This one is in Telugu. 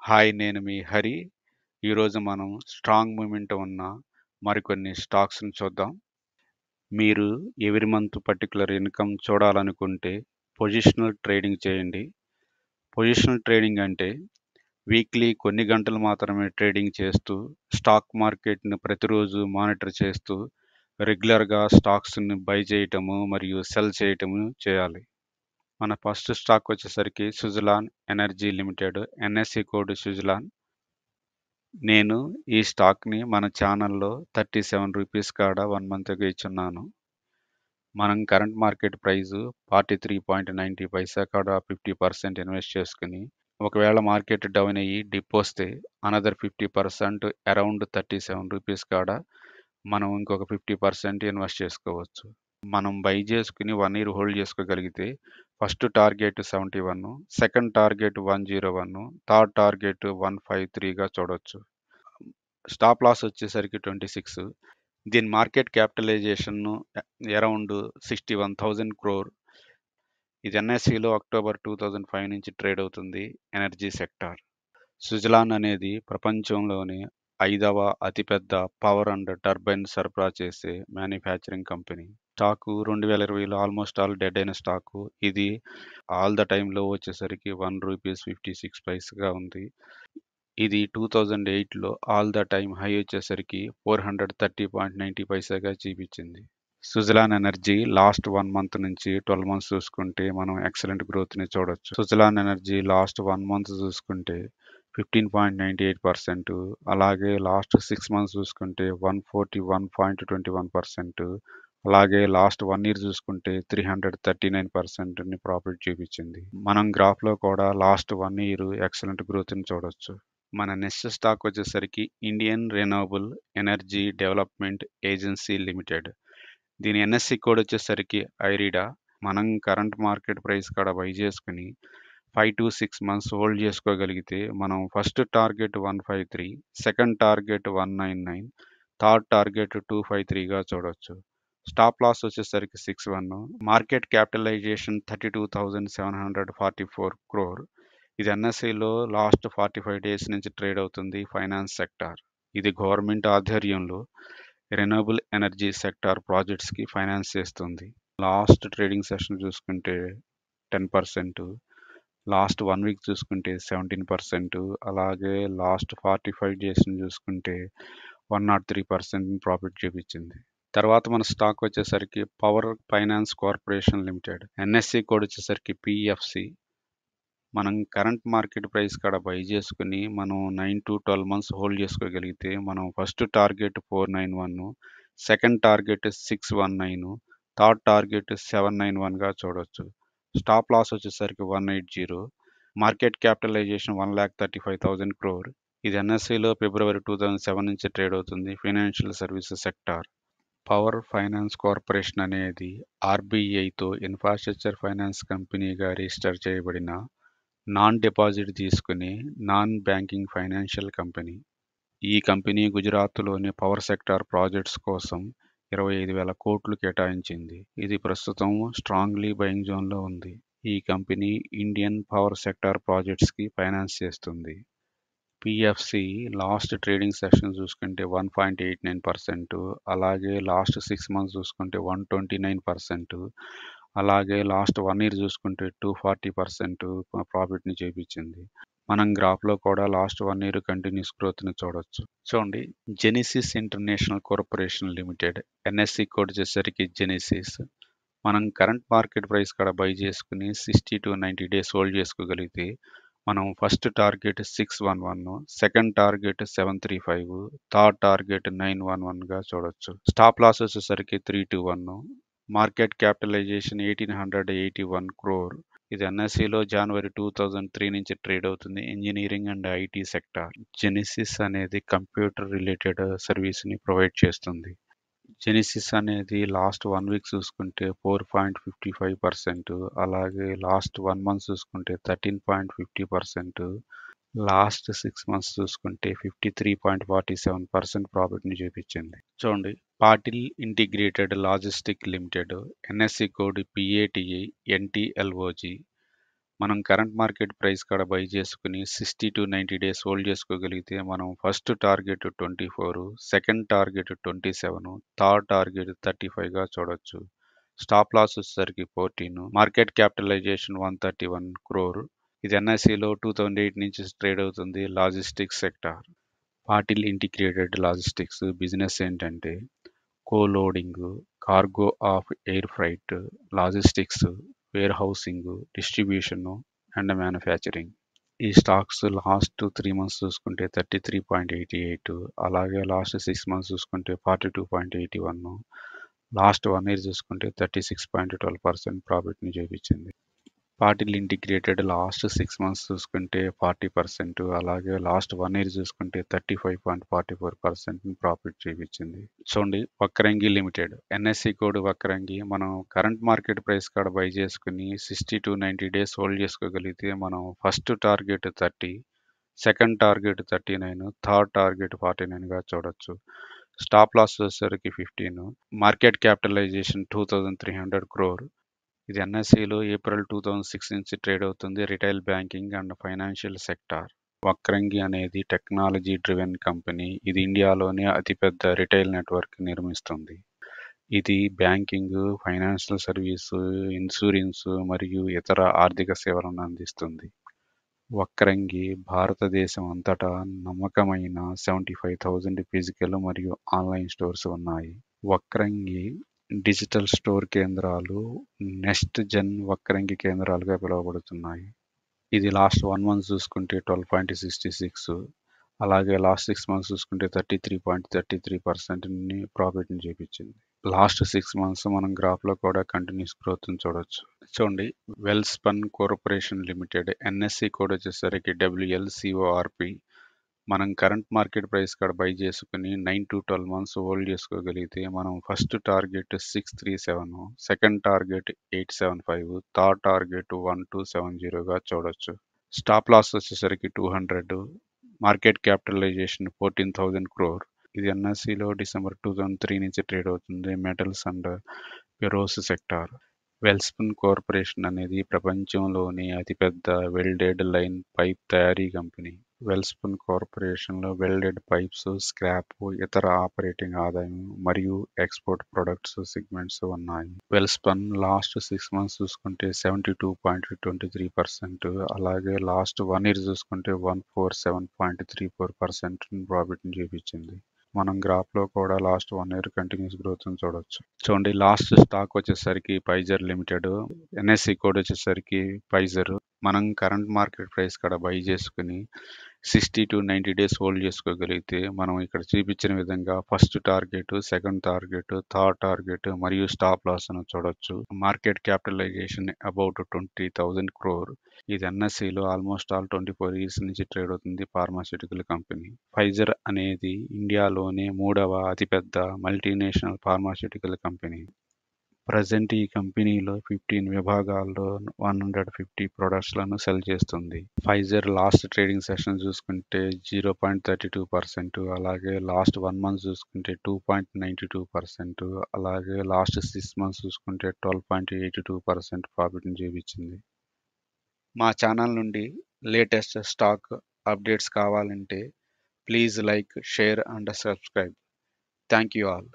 హాయ్, నేను మీ హరి. ఈరోజు మనం స్ట్రాంగ్ మూమెంటం ఉన్న మరికొన్ని స్టాక్స్‌ని చూద్దాం. మీరు ఎవ్రీ మంత్ పర్టిక్యులర్ ఇన్‌కమ్ చూడాలనుకుంటే పొజిషనల్ ట్రేడింగ్ చేయండి. పొజిషనల్ ట్రేడింగ్ అంటే వీక్లీ కొన్ని గంటలు మాత్రమే ట్రేడింగ్ చేస్తూ, స్టాక్ మార్కెట్‌ని ప్రతిరోజు మానిటర్ చేస్తూ, రెగ్యులర్‌గా స్టాక్స్‌ని బై చేయటము మరియు సెల్ చేయటము చేయాలి. మన ఫస్ట్ స్టాక్ వచ్చేసరికి Suzlon energy limited. NSE code Suzlon. నేను ఈ స్టాక్‌ని మన ఛానల్‌లో ₹37 కాడ 1 మంత్‌గా ఇచ్చున్నాను. మనం కరెంట్ మార్కెట్ ప్రైసు 43.90 కాడ 50% ఇన్వెస్ట్ చేసుకొని, ఒకవేళ మార్కెట్ డౌన్ అయ్యి డిప్ వస్తే అనదర్ 50% అరౌండ్ ₹37 కాడ మనం ఇంకొక 50% ఇన్వెస్ట్ చేసుకోవచ్చు. మనం బై చేసుకొని 1 ఇయర్ హోల్డ్ చేసుకోగలిగితే first target 71, second target 101, third target 153గా చూడొచ్చు. స్టాప్ లాస్ వచ్చేసరికి 26. దీని మార్కెట్ క్యాపిటలైజేషన్ అరౌండ్ 61,000 crore. ఇది ఎన్ఎస్ఈలో అక్టోబర్ 2005 నుంచి ట్రేడ్ అవుతుంది. Energy sector. సుజలాన్ అనేది ప్రపంచంలోని 5వ అతిపెద్ద పవర్ అండ్ టర్బైన్ సరఫరా చేసే మ్యానుఫ్యాక్చరింగ్ కంపెనీ. స్టాకు 2020లో ఆల్మోస్ట్ ఆల్ డెడ్ అయిన స్టాకు. ఇది ఆల్ ద టైమ్లో వచ్చేసరికి ₹1.56గా ఉంది. ఇది 2008లో ఆల్ ద టైమ్ హై వచ్చేసరికి 430.90 చూపించింది. సుజలాన్ ఎనర్జీ లాస్ట్ 1 మంత్ నుంచి 12 మంత్స్ చూసుకుంటే మనం ఎక్సలెంట్ గ్రోత్ని చూడొచ్చు. సుజలాన్ ఎనర్జీ లాస్ట్ 1 మంత్ చూసుకుంటే 15.98%, అలాగే లాస్ట్ 6 మంత్స్ చూసుకుంటే 141.21%, అలాగే లాస్ట్ 1 ఇయర్ చూసుకుంటే 339%ని ప్రాఫిట్ చూపించింది. మనం గ్రాఫ్లో కూడా లాస్ట్ 1 ఇయర్ ఎక్సలెంట్ గ్రోత్ని చూడొచ్చు. మన నెక్స్ట్ స్టాక్ వచ్చేసరికి Indian renewable energy development agency limited. దీని ఎన్ఎస్సి కోడ్ వచ్చేసరికి ఐరిడా. మనం కరెంట్ మార్కెట్ ప్రైస్ కాడ బై చేసుకుని 5 to 6 మంత్స్ హోల్డ్ చేసుకోగలిగితే మనం first target 153, second target 199, third target 253గా చూడొచ్చు. స్టాప్ లాస్ వచ్చేసరికి 61. Market capitalisation 32,744 crore. ఇది ఎన్ఎస్ఈలో లాస్ట్ 45 డేస్ నుంచి ట్రేడ్ అవుతుంది. Finance sector. ఇది గవర్నమెంట్ ఆధ్వర్యంలో రెన్యూవబుల్ ఎనర్జీ సెక్టార్ ప్రాజెక్ట్స్కి ఫైనాన్స్ చేస్తుంది. లాస్ట్ ట్రేడింగ్ సెషన్ చూసుకుంటే 10%, లాస్ట్ 1 వీక్ చూసుకుంటే 17%, అలాగే లాస్ట్ 45 డేస్ని చూసుకుంటే 103% ప్రాఫిట్ చూపించింది. తర్వాత మన స్టాక్ వచ్చేసరికి power finance corporation limited. NSE code వచ్చేసరికి పిఎఫ్సి. మనం కరెంట్ మార్కెట్ ప్రైస్ కాడ బై చేసుకుని మనం 9 to 12 మంత్స్ హోల్డ్ చేసుకోగలిగితే మనం first target 491, second target 619, third target 791గా చూడొచ్చు. స్టాప్ లాస్ వచ్చేసరికి 180. Market capitalization 1,35,000 crore. ఇది ఎన్ఎస్ఈలో ఫిబ్రవరి 2007 నుంచి ట్రేడ్ అవుతుంది. Financial services sector. Power finance corporation అనేది ఆర్బీఐతో ఇన్ఫ్రాస్ట్రక్చర్ ఫైనాన్స్ కంపెనీగా రిజిస్టర్ చేయబడిన నాన్ డిపాజిట్ తీసుకునే నాన్ బ్యాంకింగ్ ఫైనాన్షియల్ కంపెనీ. ఈ కంపెనీ గుజరాత్లోని పవర్ సెక్టార్ ప్రాజెక్ట్స్ కోసం 25,000 కోట్లు కేటాయించింది. ఇది ప్రస్తుతం స్ట్రాంగ్లీ బయింగ్ జోన్లో ఉంది. ఈ కంపెనీ ఇండియన్ పవర్ సెక్టార్ ప్రాజెక్ట్స్కి ఫైనాన్స్ చేస్తుంది. పిఎఫ్సి లాస్ట్ ట్రేడింగ్ సెషన్ చూసుకుంటే 1.89%, అలాగే లాస్ట్ 6 మంత్స్ చూసుకుంటే 129%, అలాగే లాస్ట్ 1 ఇయర్ చూసుకుంటే 240% ప్రాఫిట్ని చూపించింది. మనం గ్రాఫ్లో కూడా లాస్ట్ 1 ఇయర్ కంటిన్యూస్ గ్రోత్ని చూడొచ్చు. చూడండి, Genesys international corporation limited. NSE code వచ్చేసరికి జెనిసిస్. మనం కరెంట్ మార్కెట్ ప్రైస్ కాడ బై చేసుకుని 60 to 90 డేస్ హోల్డ్ చేసుకోగలిగితే మనం first target 611, second target 735, third target 911గా చూడొచ్చు. స్టాప్ లాస్ వచ్చేసరికి 321. Market capitalization 1,881 crore. ఇది ఎన్ఎస్ఈలో జనవరి 2003 నుంచి ట్రేడ్ అవుతుంది. Engineering and IT sector. Genesys అనేది కంప్యూటర్ రిలేటెడ్ సర్వీస్ని ప్రొవైడ్ చేస్తుంది. జెనిసిస్ అనేది లాస్ట్ 1 వీక్ చూసుకుంటే 4.55%, అలాగే లాస్ట్ 1 మంత్ చూసుకుంటే 13.50%, లాస్ట్ 6 మంత్స్ చూసుకుంటే 53.47% ప్రాఫిట్ని చూపించింది. చూడండి, Patil integrated logistic limited. NSE code PATI NTLOG. మనం కరెంట్ మార్కెట్ ప్రైస్ కాడ బై చేసుకుని 60 to 90 డేస్ హోల్డ్ చేసుకోగలిగితే మనం first target 24, second target 27, third target 35గా చూడొచ్చు. స్టాప్ లాస్ వచ్చేసరికి 14, మార్కెట్ క్యాపిటలైజేషన్ 131 క్రోర్. ఇది ఎన్ఎస్సిలో 2008 నుంచి ట్రేడ్ అవుతుంది. Logistics sector. Patil integrated logistics business ఏంటంటే coloading, cargo of air freight, logistics, warehousing, distribution and manufacturing. ఈ స్టాక్స్ లాస్ట్ 3 మంత్స్ చూసుకుంటే 33.88, అలాగే లాస్ట్ 6 మంత్స్ చూసుకుంటే 42.81, లాస్ట్ 1 ఇయర్ చూసుకుంటే 36.12% ప్రాఫిట్ని చూపించింది. పాటిల్ ఇంటిగ్రేటెడ్ లాస్ట్ 6 మంత్స్ చూసుకుంటే 40%, అలాగే లాస్ట్ 1 ఇయర్ చూసుకుంటే 35.44% ప్రాఫిట్ చూపించింది. చూడండి, Vakrangee limited NSE code Vakrangee. మనం కరెంట్ మార్కెట్ ప్రైస్ కాడ బై చేసుకుని 60 to 90 డేస్ హోల్డ్ చేసుకోగలిగితే మనం first target 30, second target 39, third target 49గా చూడొచ్చు. స్టాప్ లాస్ వచ్చేసరికి 15, మార్కెట్ క్యాపిటలైజేషన్ 2300 క్రోర్. ఇది ఎన్ఎస్సిలో ఏప్రిల్ 2006 నుంచి ట్రేడ్ అవుతుంది. Retail banking and financial sector. Vakrangee అనేది టెక్నాలజీ డ్రివెన్ కంపెనీ. ఇది ఇండియాలోనే అతిపెద్ద రిటైల్ నెట్వర్క్ నిర్మిస్తుంది. ఇది బ్యాంకింగ్, ఫైనాన్షియల్ సర్వీసు, ఇన్సూరెన్స్ మరియు ఇతర ఆర్థిక సేవలను అందిస్తుంది. వక్రంగి భారతదేశం అంతటా నమ్మకమైన 75,000 ఫిజికల్ మరియు ఆన్లైన్ స్టోర్స్ ఉన్నాయి. వక్రంగి డిజిటల్ స్టోర్ కేంద్రాలు నెక్స్ట్ జెన్ వక్రంగి కేంద్రాలుగా పిలువబడుతున్నాయి. ఇది లాస్ట్ 1 మంత్ చూసుకుంటే 12.66, అలాగే లాస్ట్ 6 మంత్స్ చూసుకుంటే 33.33% ప్రాఫిట్ని చూపించింది. లాస్ట్ 6 మంత్స్ మనం గ్రాఫ్లో కూడా కంటిన్యూస్ గ్రోత్ని చూడొచ్చు. చూడండి, Welspun corporation limited NSE code వచ్చేసరికి WLCORP. మనం కరెంట్ మార్కెట్ ప్రైస్ కాడ బై చేసుకుని 9 to 12 మంత్స్ హోల్డ్ చేసుకోగలిగితే మనం first target 637, second target 875, third target 1270గా చూడొచ్చు. స్టాప్ లాస్ వచ్చేసరికి 200, మార్కెట్ క్యాపిటలైజేషన్ 14,000 క్రోర్. ఇది ఎన్ఎస్సిలో డిసెంబర్ 2003 నుంచి ట్రేడ్ అవుతుంది. Metals and pharaohs sector. Welspun corporation అనేది ప్రపంచంలోని అతిపెద్ద వెల్డెడ్ లైన్ పైప్ తయారీ కంపెనీ. వెల్స్పన్ కార్పొరేషన్లో వెల్డెడ్ పైప్స్, స్క్రాప్, ఇతర ఆపరేటింగ్ ఆదాయం మరియు ఎక్స్పోర్ట్ ప్రొడక్ట్స్ సెగ్మెంట్స్ ఉన్నాయి. వెల్స్పన్ లాస్ట్ 6 మంత్స్ చూసుకుంటే 72.23%, అలాగే లాస్ట్ 1 ఇయర్ చూసుకుంటే 147.34% ప్రాఫిట్ని చూపించింది. మనం గ్రాఫ్లో కూడా లాస్ట్ 1 ఇయర్ కంటిన్యూస్ గ్రోత్ని చూడొచ్చు. చూడండి, లాస్ట్ స్టాక్ వచ్చేసరికి ఫైజర్ లిమిటెడ్. ఎన్ఎస్సి కోడ్ వచ్చేసరికి ఫైజర్. మనం కరెంట్ మార్కెట్ ప్రైస్ కాడ బై చేసుకుని 60 to 90 డేస్ హోల్డ్ చేసుకోగలిగితే మనం ఇక్కడ చూపించిన విధంగా first target, second target, third target మరియు స్టాప్ లాస్ అని చూడొచ్చు. Market capitalization about 20,000 crore. ఇది ఎన్ఎస్సిలో ఆల్మోస్ట్ ఆల్ 24 ఇయర్స్ నుంచి ట్రేడ్ అవుతుంది. Pharmaceutical company. ఫైజర్ అనేది ఇండియాలోనే 3వ అతిపెద్ద మల్టీనేషనల్ ఫార్మాస్యూటికల్ కంపెనీ. ప్రజెంట్ ఈ కంపెనీలో 15 విభాగాల్లో 150 ప్రొడక్ట్స్లను సెల్ చేస్తుంది. ఫైజర్ లాస్ట్ ట్రేడింగ్ సెషన్ చూసుకుంటే 0.32%, అలాగే లాస్ట్ 1 మంత్ చూసుకుంటే 2.92%, అలాగే లాస్ట్ 6 మంత్స్ చూసుకుంటే 12.82% ప్రాఫిట్ని చూపించింది. మా ఛానల్ నుండి లేటెస్ట్ స్టాక్ అప్డేట్స్ కావాలంటే please like, share and subscribe. Thank you all.